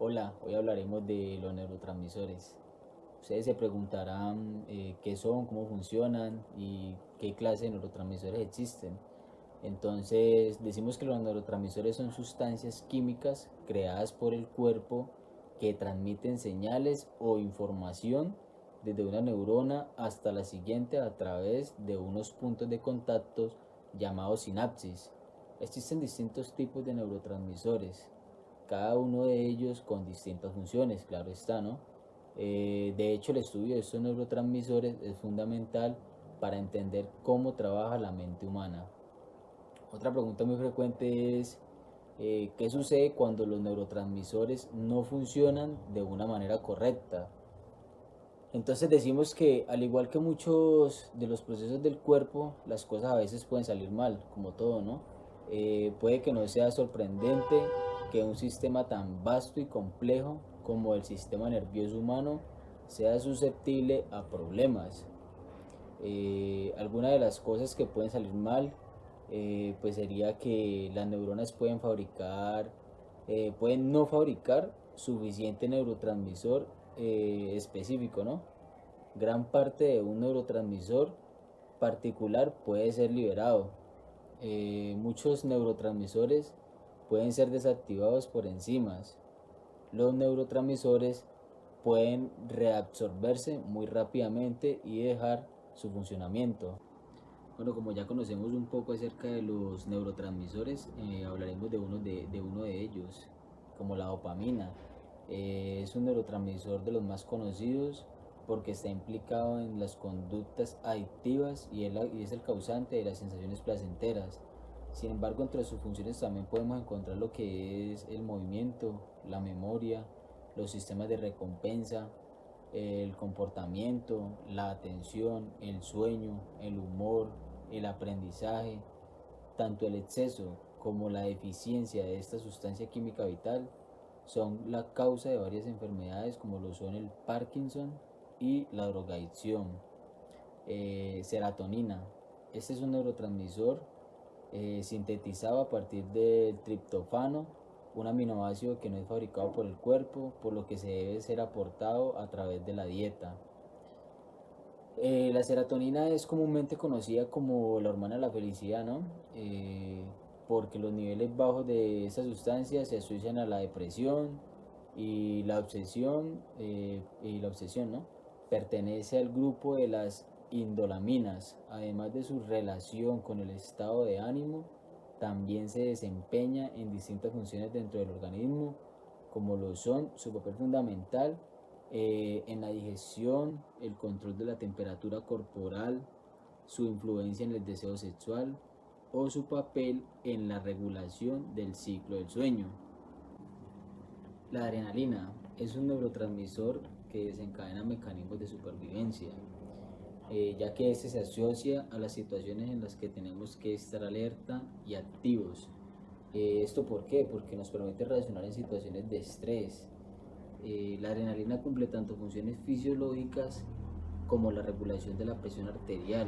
Hola, hoy hablaremos de los neurotransmisores. Ustedes se preguntarán qué son, cómo funcionan y qué clase de neurotransmisores existen. Entonces, decimos que los neurotransmisores son sustancias químicas creadas por el cuerpo que transmiten señales o información desde una neurona hasta la siguiente a través de unos puntos de contacto llamados sinapsis. Existen distintos tipos de neurotransmisores, cada uno de ellos con distintas funciones, claro está, ¿no? De hecho, el estudio de estos neurotransmisores es fundamental para entender cómo trabaja la mente humana. Otra pregunta muy frecuente es, ¿qué sucede cuando los neurotransmisores no funcionan de una manera correcta? Entonces decimos que al igual que muchos de los procesos del cuerpo, las cosas a veces pueden salir mal, como todo, ¿no? Puede que no sea sorprendente que un sistema tan vasto y complejo como el sistema nervioso humano sea susceptible a problemas. Algunas de las cosas que pueden salir mal, pues sería que las neuronas pueden no fabricar suficiente neurotransmisor específico, ¿no? Gran parte de un neurotransmisor particular puede ser liberado. Muchos neurotransmisores pueden ser desactivados por enzimas. Los neurotransmisores pueden reabsorberse muy rápidamente y dejar su funcionamiento. Bueno, como ya conocemos un poco acerca de los neurotransmisores, hablaremos de uno de ellos, como la dopamina. Es un neurotransmisor de los más conocidos porque está implicado en las conductas adictivas y es el causante de las sensaciones placenteras. Sin embargo, entre sus funciones también podemos encontrar lo que es el movimiento, la memoria, los sistemas de recompensa, el comportamiento, la atención, el sueño, el humor, el aprendizaje. Tanto el exceso como la deficiencia de esta sustancia química vital son la causa de varias enfermedades como lo son el Parkinson y la drogadicción. Serotonina. Este es un neurotransmisor sintetizado a partir del triptofano, un aminoácido que no es fabricado por el cuerpo, por lo que se debe ser aportado a través de la dieta. La serotonina es comúnmente conocida como la hormona de la felicidad, ¿no? Porque los niveles bajos de esta sustancia se asocian a la depresión y la obsesión, ¿no? Pertenece al grupo de las indolaminas, además de su relación con el estado de ánimo, también se desempeña en distintas funciones dentro del organismo, como lo son su papel fundamental en la digestión, el control de la temperatura corporal, su influencia en el deseo sexual o su papel en la regulación del ciclo del sueño. La adrenalina es un neurotransmisor que desencadena mecanismos de supervivencia, ya que este se asocia a las situaciones en las que tenemos que estar alerta y activos. ¿Esto por qué? Porque nos permite reaccionar en situaciones de estrés. La adrenalina cumple tanto funciones fisiológicas como la regulación de la presión arterial,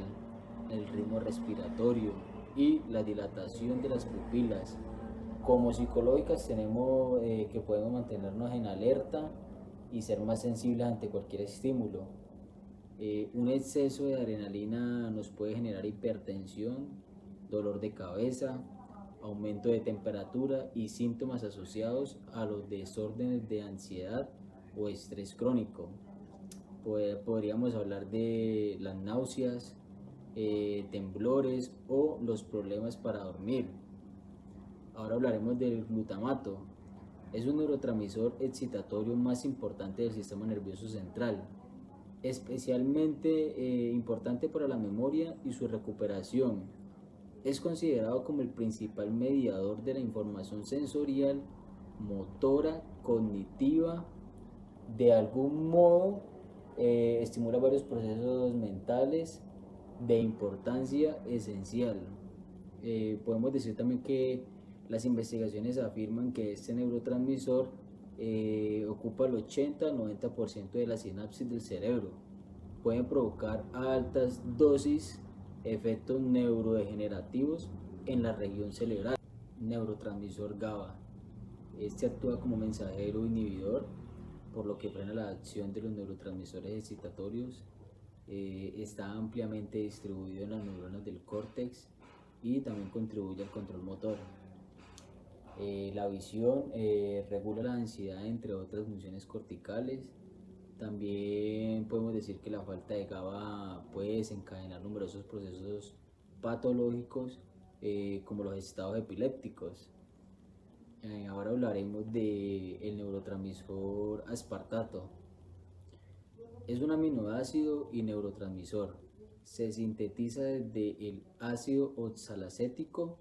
el ritmo respiratorio y la dilatación de las pupilas. Como psicológicas tenemos que podemos mantenernos en alerta y ser más sensibles ante cualquier estímulo. Un exceso de adrenalina nos puede generar hipertensión, dolor de cabeza, aumento de temperatura y síntomas asociados a los desórdenes de ansiedad o estrés crónico. Podríamos hablar de las náuseas, temblores o los problemas para dormir. Ahora hablaremos del glutamato. Es un neurotransmisor excitatorio más importante del sistema nervioso central, especialmente importante para la memoria y su recuperación. Es considerado como el principal mediador de la información sensorial, motora, cognitiva. De algún modo, estimula varios procesos mentales de importancia esencial. Podemos decir también que las investigaciones afirman que este neurotransmisor ocupa el 80-90% de la sinapsis del cerebro. Pueden provocar a altas dosis efectos neurodegenerativos en la región cerebral. Neurotransmisor GABA. Este actúa como mensajero inhibidor, por lo que frena la acción de los neurotransmisores excitatorios. Está ampliamente distribuido en las neuronas del córtex y también contribuye al control motor. La visión regula la ansiedad, entre otras funciones corticales. También podemos decir que la falta de GABA puede desencadenar numerosos procesos patológicos, como los estados epilépticos. Ahora hablaremos del neurotransmisor aspartato. Es un aminoácido y neurotransmisor. Se sintetiza desde el ácido oxalacético.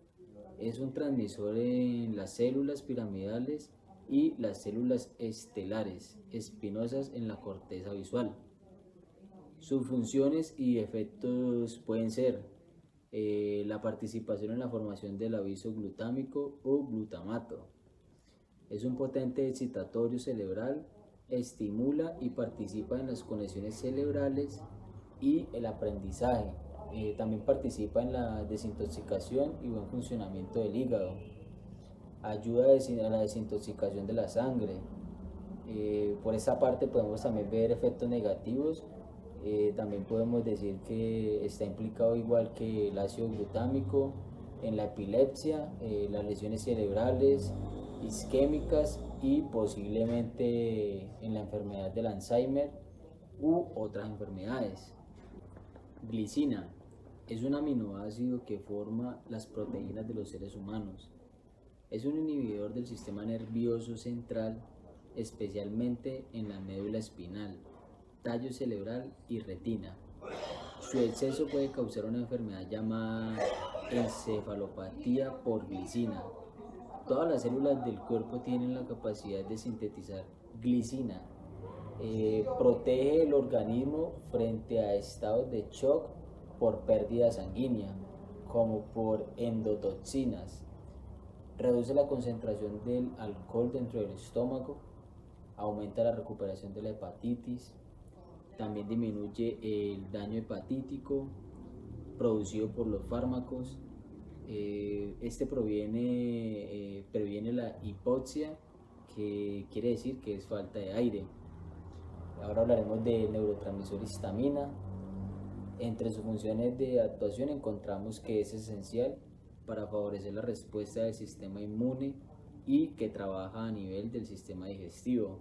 Es un transmisor en las células piramidales y las células estelares espinosas en la corteza visual. Sus funciones y efectos pueden ser la participación en la formación del aviso glutámico o glutamato. Es un potente excitatorio cerebral, estimula y participa en las conexiones cerebrales y el aprendizaje. También participa en la desintoxicación y buen funcionamiento del hígado. Ayuda a la desintoxicación de la sangre. Por esa parte podemos también ver efectos negativos. También podemos decir que está implicado, igual que el ácido glutámico, en la epilepsia, las lesiones cerebrales, isquémicas y posiblemente en la enfermedad del Alzheimer u otras enfermedades. Glicina es un aminoácido que forma las proteínas de los seres humanos. Es un inhibidor del sistema nervioso central, especialmente en la médula espinal, tallo cerebral y retina. Su exceso puede causar una enfermedad llamada encefalopatía por glicina. Todas las células del cuerpo tienen la capacidad de sintetizar glicina. Protege el organismo frente a estados de shock por pérdida sanguínea, como por endotoxinas. Reduce la concentración del alcohol dentro del estómago, aumenta la recuperación de la hepatitis, también disminuye el daño hepatítico producido por los fármacos. Este previene la hipoxia, que quiere decir que es falta de aire. Ahora hablaremos del neurotransmisor histamina. Entre sus funciones de actuación encontramos que es esencial para favorecer la respuesta del sistema inmune y que trabaja a nivel del sistema digestivo.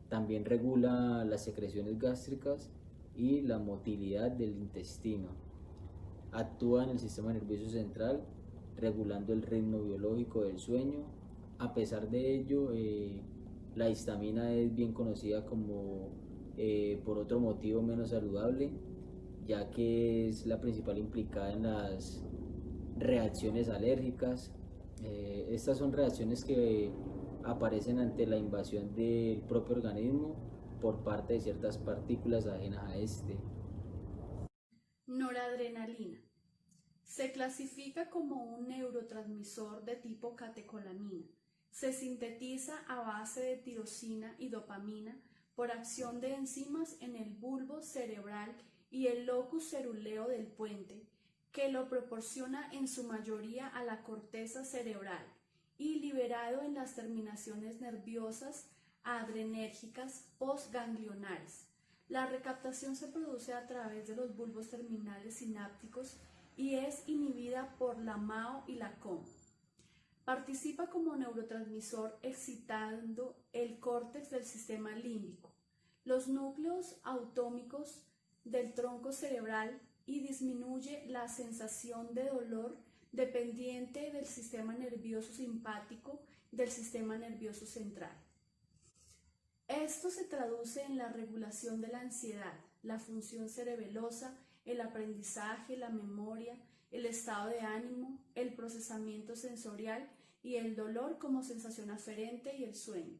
También regula las secreciones gástricas y la motilidad del intestino. Actúa en el sistema nervioso central, regulando el ritmo biológico del sueño. A pesar de ello, la histamina es bien conocida como, por otro motivo menos saludable, ya que es la principal implicada en las reacciones alérgicas. Estas son reacciones que aparecen ante la invasión del propio organismo por parte de ciertas partículas ajenas a este. Noradrenalina. Se clasifica como un neurotransmisor de tipo catecolamina. Se sintetiza a base de tirosina y dopamina por acción de enzimas en el bulbo cerebral y el locus ceruleo del puente, que lo proporciona en su mayoría a la corteza cerebral y liberado en las terminaciones nerviosas adrenérgicas postganglionares. La recaptación se produce a través de los bulbos terminales sinápticos y es inhibida por la MAO y la COM. Participa como neurotransmisor excitando el córtex del sistema límbico, los núcleos autómicos del tronco cerebral y disminuye la sensación de dolor dependiente del sistema nervioso simpático del sistema nervioso central. Esto se traduce en la regulación de la ansiedad, la función cerebelosa, el aprendizaje, la memoria, el estado de ánimo, el procesamiento sensorial y el dolor como sensación aferente y el sueño.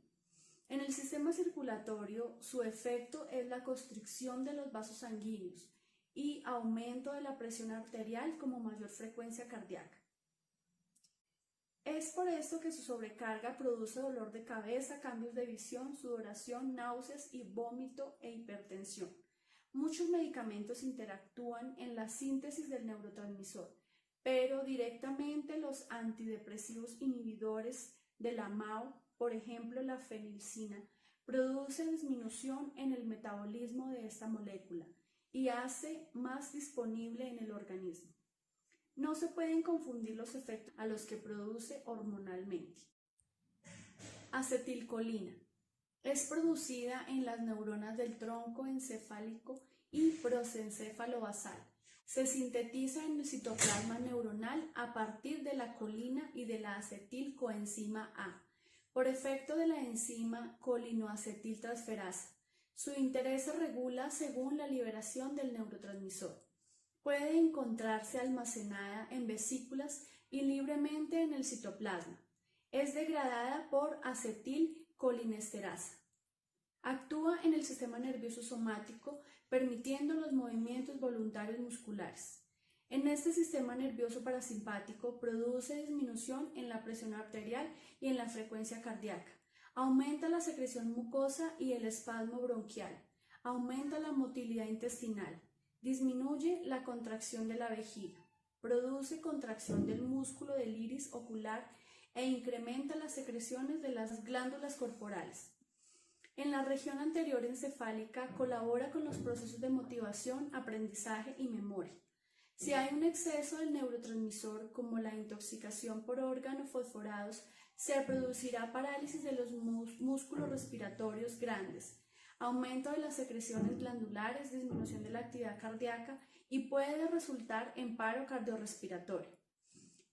En el sistema circulatorio, su efecto es la constricción de los vasos sanguíneos y aumento de la presión arterial como mayor frecuencia cardíaca. Es por esto que su sobrecarga produce dolor de cabeza, cambios de visión, sudoración, náuseas y vómito e hipertensión. Muchos medicamentos interactúan en la síntesis del neurotransmisor, pero directamente los antidepresivos inhibidores de la MAO, por ejemplo la fenilcina, produce disminución en el metabolismo de esta molécula y hace más disponible en el organismo. No se pueden confundir los efectos a los que produce hormonalmente. Acetilcolina. Es producida en las neuronas del tronco encefálico y prosencéfalo basal. Se sintetiza en el citoplasma neuronal a partir de la colina y de la acetilcoenzima A, por efecto de la enzima colinoacetiltransferasa. Su interés se regula según la liberación del neurotransmisor. Puede encontrarse almacenada en vesículas y libremente en el citoplasma. Es degradada por acetilcolinesterasa. Actúa en el sistema nervioso somático, permitiendo los movimientos voluntarios musculares. En este sistema nervioso parasimpático produce disminución en la presión arterial y en la frecuencia cardíaca. Aumenta la secreción mucosa y el espasmo bronquial. Aumenta la motilidad intestinal. Disminuye la contracción de la vejiga. Produce contracción del músculo del iris ocular e incrementa las secreciones de las glándulas corporales. En la región anterior encefálica colabora con los procesos de motivación, aprendizaje y memoria. Si hay un exceso del neurotransmisor, como la intoxicación por organofosforados, se producirá parálisis de los músculos respiratorios grandes, aumento de las secreciones glandulares, disminución de la actividad cardíaca y puede resultar en paro cardiorrespiratorio.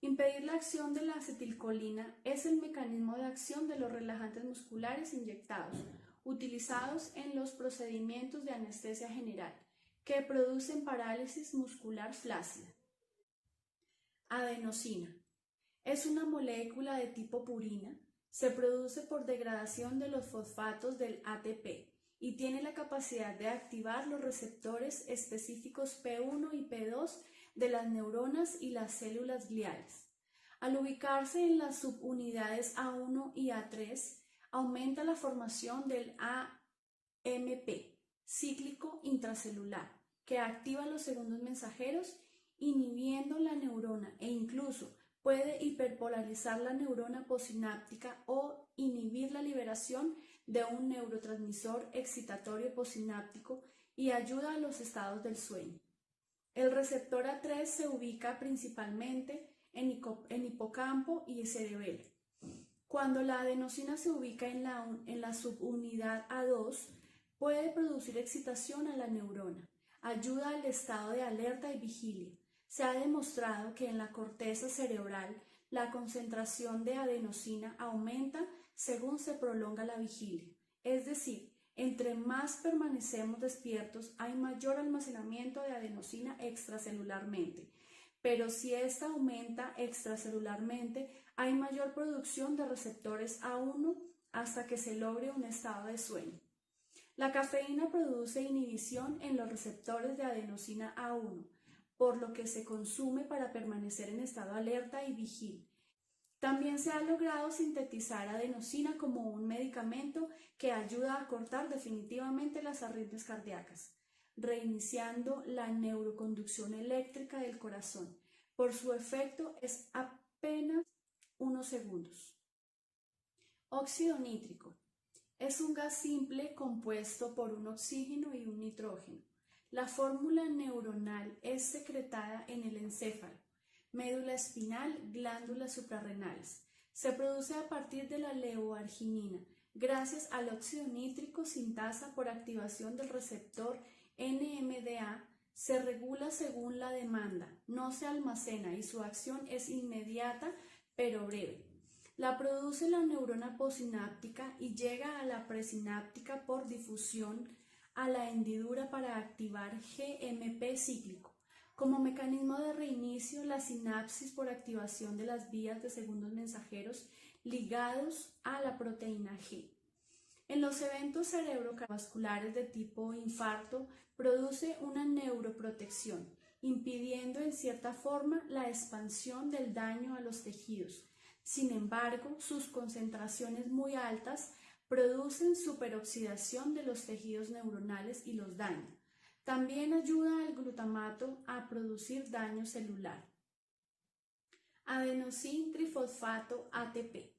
Impedir la acción de la acetilcolina es el mecanismo de acción de los relajantes musculares inyectados, utilizados en los procedimientos de anestesia general, que producen parálisis muscular flácida. Adenosina. Es una molécula de tipo purina, se produce por degradación de los fosfatos del ATP y tiene la capacidad de activar los receptores específicos P1 y P2 de las neuronas y las células gliales. Al ubicarse en las subunidades A1 y A3, aumenta la formación del AMP, cíclico intracelular, que activa los segundos mensajeros, inhibiendo la neurona e incluso puede hiperpolarizar la neurona posináptica o inhibir la liberación de un neurotransmisor excitatorio posináptico y ayuda a los estados del sueño. El receptor A3 se ubica principalmente en hipocampo y cerebelo. Cuando la adenosina se ubica en la subunidad A2, puede producir excitación a la neurona, ayuda al estado de alerta y vigilia. Se ha demostrado que en la corteza cerebral la concentración de adenosina aumenta según se prolonga la vigilia, es decir, entre más permanecemos despiertos hay mayor almacenamiento de adenosina extracelularmente, pero si esta aumenta extracelularmente hay mayor producción de receptores A1 hasta que se logre un estado de sueño. La cafeína produce inhibición en los receptores de adenosina A1, por lo que se consume para permanecer en estado alerta y vigil. También se ha logrado sintetizar adenosina como un medicamento que ayuda a cortar definitivamente las arritmias cardíacas, reiniciando la neuroconducción eléctrica del corazón. Por su efecto es apenas unos segundos. Óxido nítrico. Es un gas simple compuesto por un oxígeno y un nitrógeno. La fórmula neuronal es secretada en el encéfalo, médula espinal, glándulas suprarrenales. Se produce a partir de la leoarginina, gracias al óxido nítrico sintasa por activación del receptor NMDA. Se regula según la demanda, no se almacena y su acción es inmediata pero breve. La produce la neurona posináptica y llega a la presináptica por difusión a la hendidura para activar GMP cíclico. Como mecanismo de reinicio, la sinapsis por activación de las vías de segundos mensajeros ligados a la proteína G. En los eventos cerebrovasculares de tipo infarto, produce una neuroprotección, impidiendo en cierta forma la expansión del daño a los tejidos. Sin embargo, sus concentraciones muy altas producen superoxidación de los tejidos neuronales y los daña. También ayuda al glutamato a producir daño celular. Adenosín trifosfato ATP.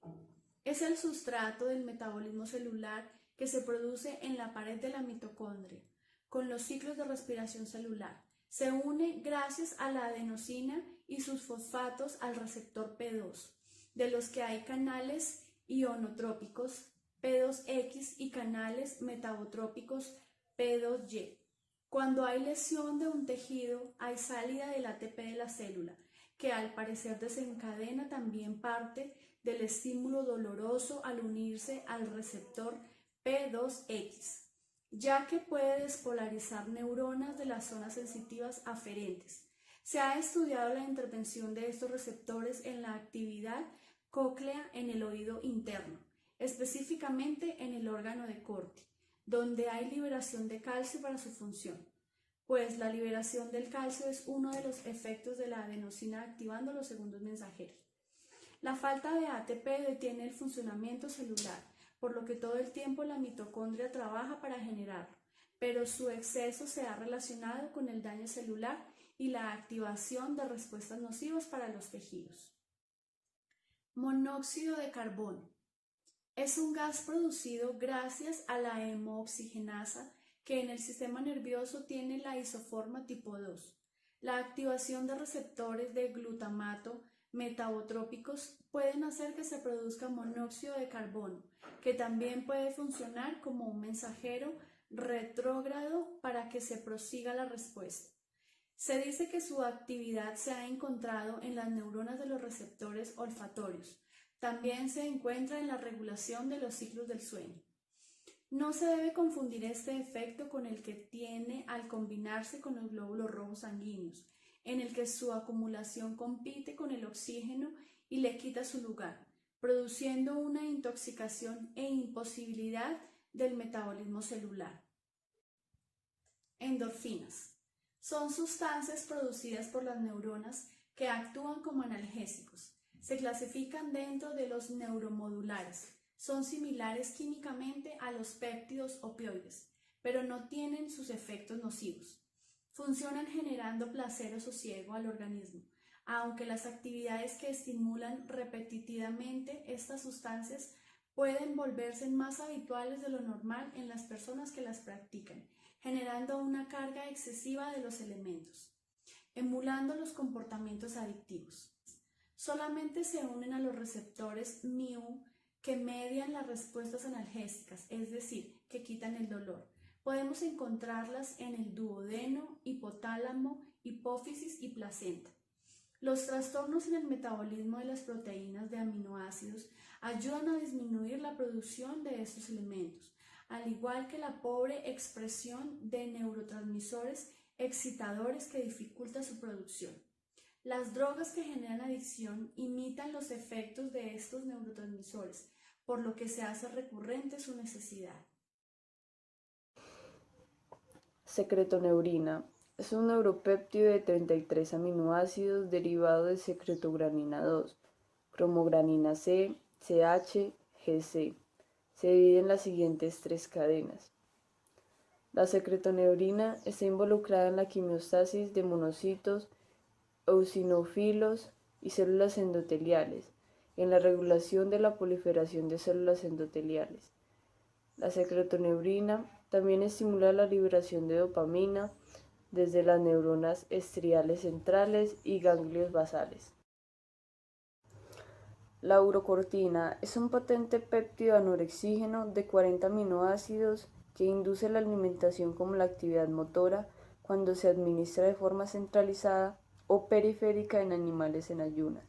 Es el sustrato del metabolismo celular que se produce en la pared de la mitocondria, con los ciclos de respiración celular. Se une gracias a la adenosina y sus fosfatos al receptor P2, de los que hay canales ionotrópicos P2X y canales metabotrópicos P2Y. Cuando hay lesión de un tejido, hay salida del ATP de la célula, que al parecer desencadena también parte del estímulo doloroso al unirse al receptor P2X, ya que puede despolarizar neuronas de las zonas sensitivas aferentes. Se ha estudiado la intervención de estos receptores en la actividad cóclea en el oído interno, específicamente en el órgano de Corti, donde hay liberación de calcio para su función, pues la liberación del calcio es uno de los efectos de la adenosina activando los segundos mensajeros. La falta de ATP detiene el funcionamiento celular, por lo que todo el tiempo la mitocondria trabaja para generarlo, pero su exceso se ha relacionado con el daño celular y la activación de respuestas nocivas para los tejidos. Monóxido de carbono. Es un gas producido gracias a la hemooxigenasa que en el sistema nervioso tiene la isoforma tipo 2. La activación de receptores de glutamato metabotrópicos pueden hacer que se produzca monóxido de carbono, que también puede funcionar como un mensajero retrógrado para que se prosiga la respuesta. Se dice que su actividad se ha encontrado en las neuronas de los receptores olfatorios. También se encuentra en la regulación de los ciclos del sueño. No se debe confundir este efecto con el que tiene al combinarse con los glóbulos rojos sanguíneos, en el que su acumulación compite con el oxígeno y le quita su lugar, produciendo una intoxicación e imposibilidad del metabolismo celular. Endorfinas. Son sustancias producidas por las neuronas que actúan como analgésicos. Se clasifican dentro de los neuromodulares. Son similares químicamente a los péptidos opioides, pero no tienen sus efectos nocivos. Funcionan generando placer o sosiego al organismo, aunque las actividades que estimulan repetitivamente estas sustancias pueden volverse más habituales de lo normal en las personas que las practican, generando una carga excesiva de los elementos, emulando los comportamientos adictivos. Solamente se unen a los receptores mu que median las respuestas analgésicas, es decir, que quitan el dolor. Podemos encontrarlas en el duodeno, hipotálamo, hipófisis y placenta. Los trastornos en el metabolismo de las proteínas de aminoácidos ayudan a disminuir la producción de estos elementos, al igual que la pobre expresión de neurotransmisores excitadores que dificulta su producción. Las drogas que generan adicción imitan los efectos de estos neurotransmisores, por lo que se hace recurrente su necesidad. Secretoneurina. Es un neuropéptido de 33 aminoácidos derivado de secretogranina 2, cromogranina C, CH, GC. Se divide en las siguientes tres cadenas. La secretoneurina está involucrada en la quimiostasis de monocitos, eosinófilos y células endoteliales, y en la regulación de la proliferación de células endoteliales. La secretoneurina también estimula la liberación de dopamina desde las neuronas estriales centrales y ganglios basales. La urocortina es un potente péptido anorexígeno de 40 aminoácidos que induce la alimentación como la actividad motora cuando se administra de forma centralizada o periférica en animales en ayunas.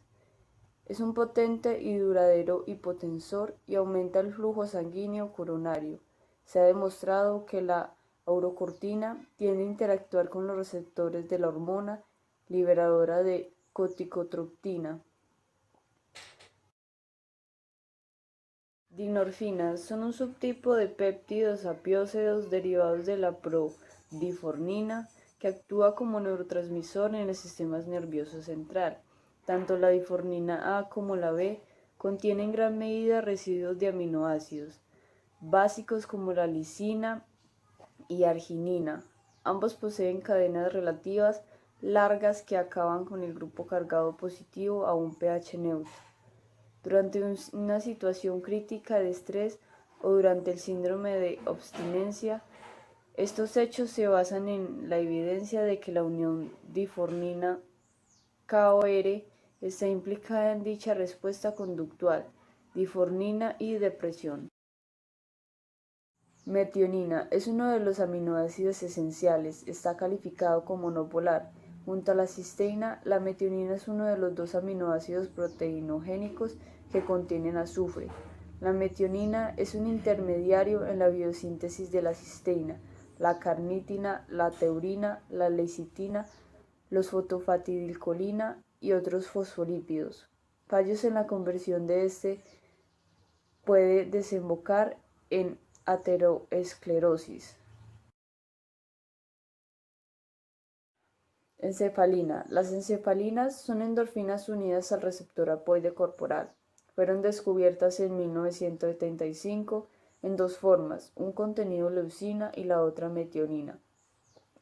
Es un potente y duradero hipotensor y aumenta el flujo sanguíneo coronario. Se ha demostrado que la urocortina tiende a interactuar con los receptores de la hormona liberadora de corticotropina. Dinorfinas son un subtipo de péptidos apiócedos derivados de la prodifornina que actúa como neurotransmisor en el sistema nervioso central. Tanto la difornina A como la B contienen en gran medida residuos de aminoácidos básicos como la lisina y arginina. Ambos poseen cadenas relativas largas que acaban con el grupo cargado positivo a un pH neutro. durante una situación crítica de estrés o durante el síndrome de abstinencia. Estos hechos se basan en la evidencia de que la unión difornina-KOR está implicada en dicha respuesta conductual, difornina y depresión. Metionina es uno de los aminoácidos esenciales, está calificado como no polar. Junto a la cisteína, la metionina es uno de los dos aminoácidos proteinogénicos que contienen azufre. La metionina es un intermediario en la biosíntesis de la cisteína, la carnitina, la teurina, la lecitina, los fosfatidilcolina y otros fosfolípidos. Fallos en la conversión de este puede desembocar en ateroesclerosis. Encefalina. Las encefalinas son endorfinas unidas al receptor apoide corporal. Fueron descubiertas en 1975 en dos formas, un contenido leucina y la otra metionina.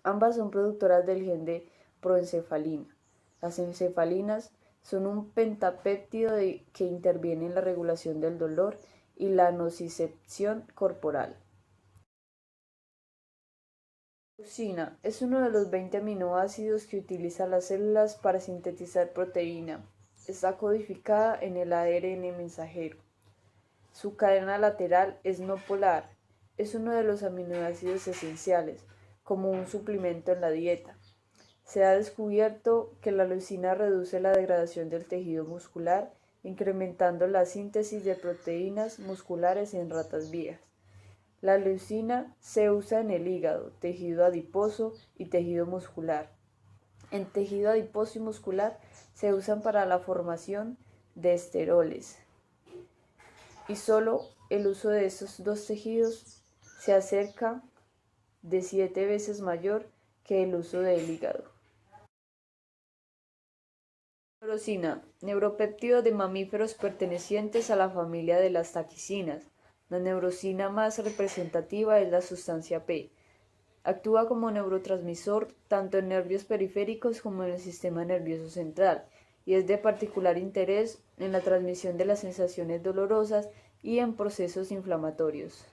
Ambas son productoras del gen de proencefalina. Las encefalinas son un pentapéptido que interviene en la regulación del dolor y la nocicepción corporal. La leucina es uno de los 20 aminoácidos que utilizan las células para sintetizar proteína. Está codificada en el ARN mensajero. Su cadena lateral es no polar. Es uno de los aminoácidos esenciales, como un suplemento en la dieta. Se ha descubierto que la leucina reduce la degradación del tejido muscular, incrementando la síntesis de proteínas musculares en ratas viejas. La leucina se usa en el hígado, tejido adiposo y tejido muscular. En tejido adiposo y muscular se usan para la formación de esteroles. Y solo el uso de estos dos tejidos se acerca de 7 veces mayor que el uso del hígado. Neurosina, neuropéptido de mamíferos pertenecientes a la familia de las taquicinas. La neurosina más representativa es la sustancia P. Actúa como neurotransmisor tanto en nervios periféricos como en el sistema nervioso central y es de particular interés en la transmisión de las sensaciones dolorosas y en procesos inflamatorios.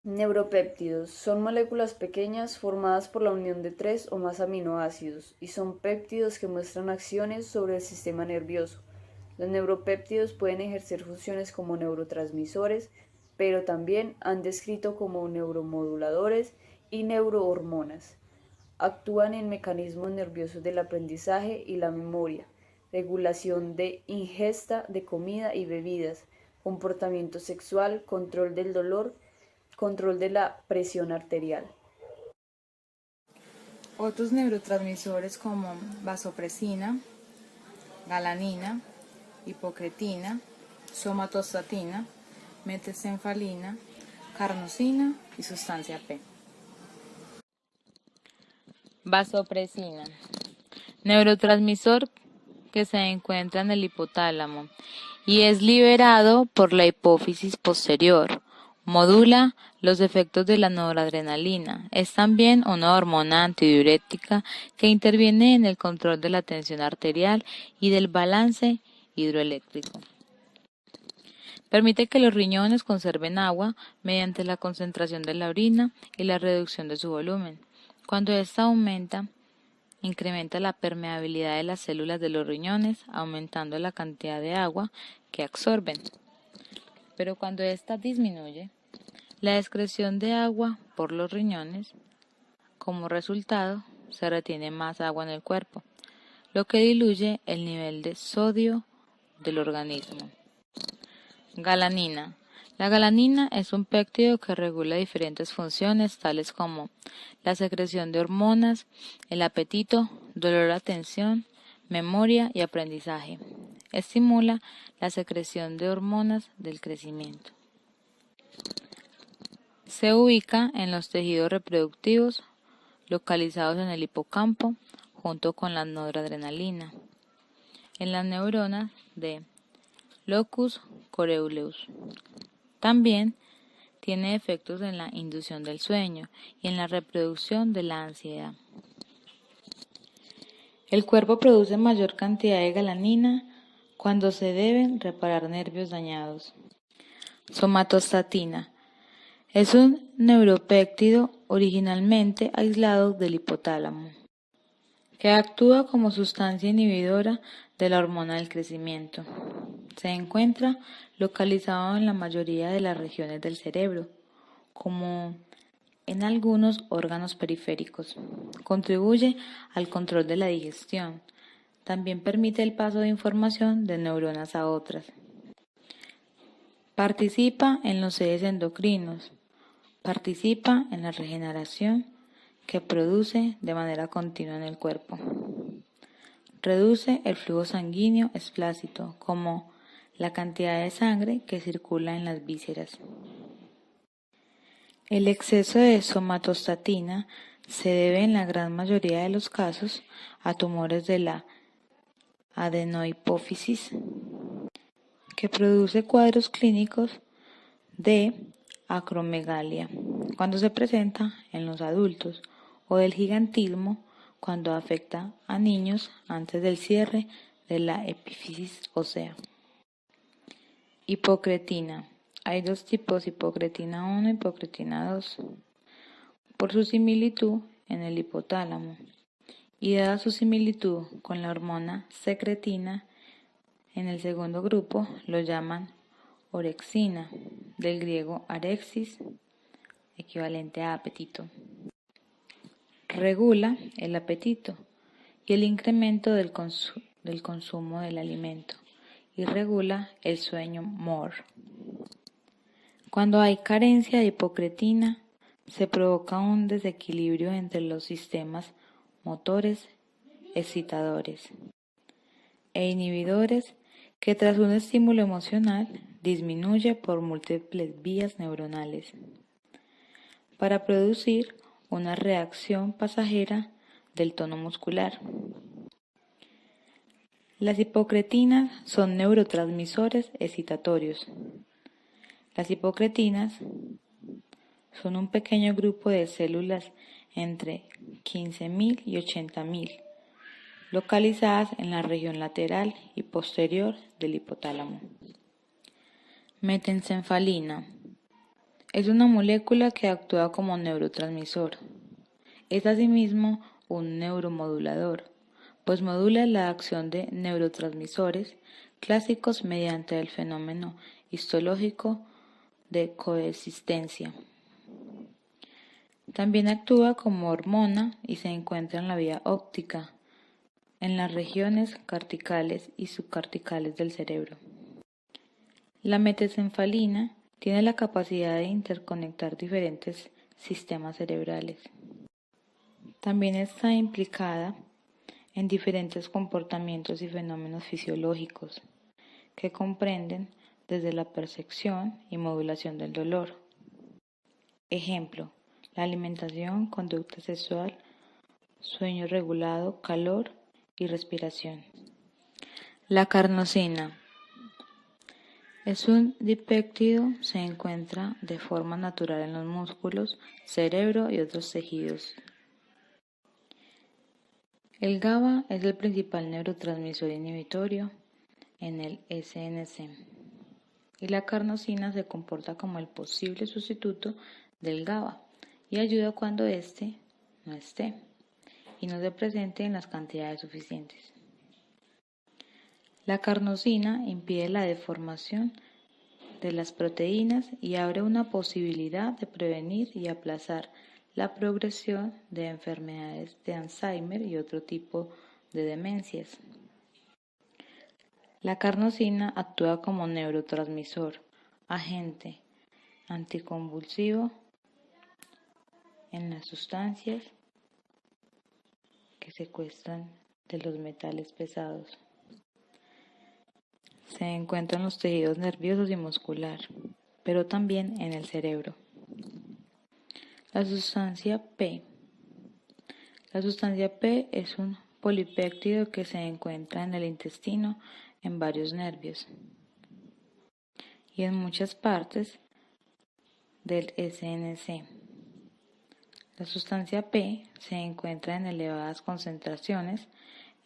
Neuropéptidos son moléculas pequeñas formadas por la unión de 3 o más aminoácidos y son péptidos que muestran acciones sobre el sistema nervioso. Los neuropéptidos pueden ejercer funciones como neurotransmisores, pero también han descrito como neuromoduladores y neurohormonas. Actúan en mecanismos nerviosos del aprendizaje y la memoria, regulación de ingesta de comida y bebidas, comportamiento sexual, control del dolor, control de la presión arterial. Otros neurotransmisores como vasopresina, galanina, hipocretina, somatostatina, metesenfalina, carnosina y sustancia P. Vasopresina, neurotransmisor que se encuentra en el hipotálamo y es liberado por la hipófisis posterior. Modula los efectos de la noradrenalina. Es también una hormona antidiurética que interviene en el control de la tensión arterial y del balance hidroeléctrico. Permite que los riñones conserven agua mediante la concentración de la orina y la reducción de su volumen. Cuando esta aumenta, incrementa la permeabilidad de las células de los riñones, aumentando la cantidad de agua que absorben. Pero cuando esta disminuye, la excreción de agua por los riñones, como resultado, se retiene más agua en el cuerpo, lo que diluye el nivel de sodio del organismo. Galanina. La galanina es un péptido que regula diferentes funciones tales como la secreción de hormonas, el apetito, dolor, atención, memoria y aprendizaje. Estimula la secreción de hormonas del crecimiento. Se ubica en los tejidos reproductivos localizados en el hipocampo junto con la noradrenalina, en las neuronas de locus coeruleus. También tiene efectos en la inducción del sueño y en la reproducción de la ansiedad. El cuerpo produce mayor cantidad de galanina cuando se deben reparar nervios dañados. Somatostatina es un neuropéptido originalmente aislado del hipotálamo, que actúa como sustancia inhibidora de la hormona del crecimiento. Se encuentra localizado en la mayoría de las regiones del cerebro, como en algunos órganos periféricos. Contribuye al control de la digestión. También permite el paso de información de neuronas a otras. Participa en los ejes endocrinos. Participa en la regeneración que produce de manera continua en el cuerpo. Reduce el flujo sanguíneo esplácito, como la cantidad de sangre que circula en las vísceras. El exceso de somatostatina se debe en la gran mayoría de los casos a tumores de la adenohipófisis, que produce cuadros clínicos de acromegalia cuando se presenta en los adultos, o del gigantismo cuando afecta a niños antes del cierre de la epífisis ósea. Hipocretina. Hay dos tipos, hipocretina 1 y hipocretina 2, por su similitud en el hipotálamo y dada su similitud con la hormona secretina. En el segundo grupo lo llaman orexina, del griego arexis, equivalente a apetito. Regula el apetito y el incremento del consumo del alimento, y regula el sueño MOR. Cuando hay carencia de hipocretina, se provoca un desequilibrio entre los sistemas motores excitadores e inhibidores que tras un estímulo emocional disminuye por múltiples vías neuronales para producir una reacción pasajera del tono muscular. Las hipocretinas son neurotransmisores excitatorios. Las hipocretinas son un pequeño grupo de células entre 15.000 y 80.000, localizadas en la región lateral y posterior del hipotálamo. Metencefalina es una molécula que actúa como neurotransmisor. Es asimismo un neuromodulador, pues modula la acción de neurotransmisores clásicos mediante el fenómeno histológico de coexistencia. También actúa como hormona y se encuentra en la vía óptica, en las regiones corticales y subcorticales del cerebro. La metencefalina tiene la capacidad de interconectar diferentes sistemas cerebrales. También está implicada en diferentes comportamientos y fenómenos fisiológicos que comprenden desde la percepción y modulación del dolor. Ejemplo, la alimentación, conducta sexual, sueño regulado, calor y respiración. La carnosina es un dipéptido, se encuentra de forma natural en los músculos, cerebro y otros tejidos. El GABA es el principal neurotransmisor inhibitorio en el SNC, y la carnosina se comporta como el posible sustituto del GABA y ayuda cuando éste no esté y no se presente en las cantidades suficientes. La carnosina impide la deformación de las proteínas y abre una posibilidad de prevenir y aplazar la progresión de enfermedades de Alzheimer y otro tipo de demencias. La carnosina actúa como neurotransmisor, agente anticonvulsivo en las sustancias que secuestran de los metales pesados. Se encuentra en los tejidos nerviosos y muscular, pero también en el cerebro. La sustancia P. La sustancia P es un polipéptido que se encuentra en el intestino, en varios nervios y en muchas partes del SNC. La sustancia P se encuentra en elevadas concentraciones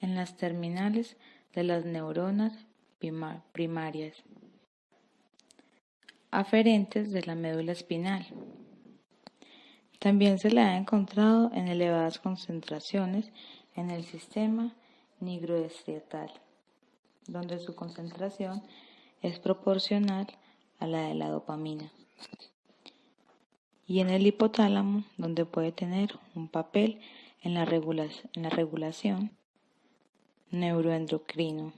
en las terminales de las neuronas primarias, aferentes de la médula espinal. También se la ha encontrado en elevadas concentraciones en el sistema nigroestriatal, donde su concentración es proporcional a la de la dopamina, y en el hipotálamo, donde puede tener un papel en la regulación neuroendocrino.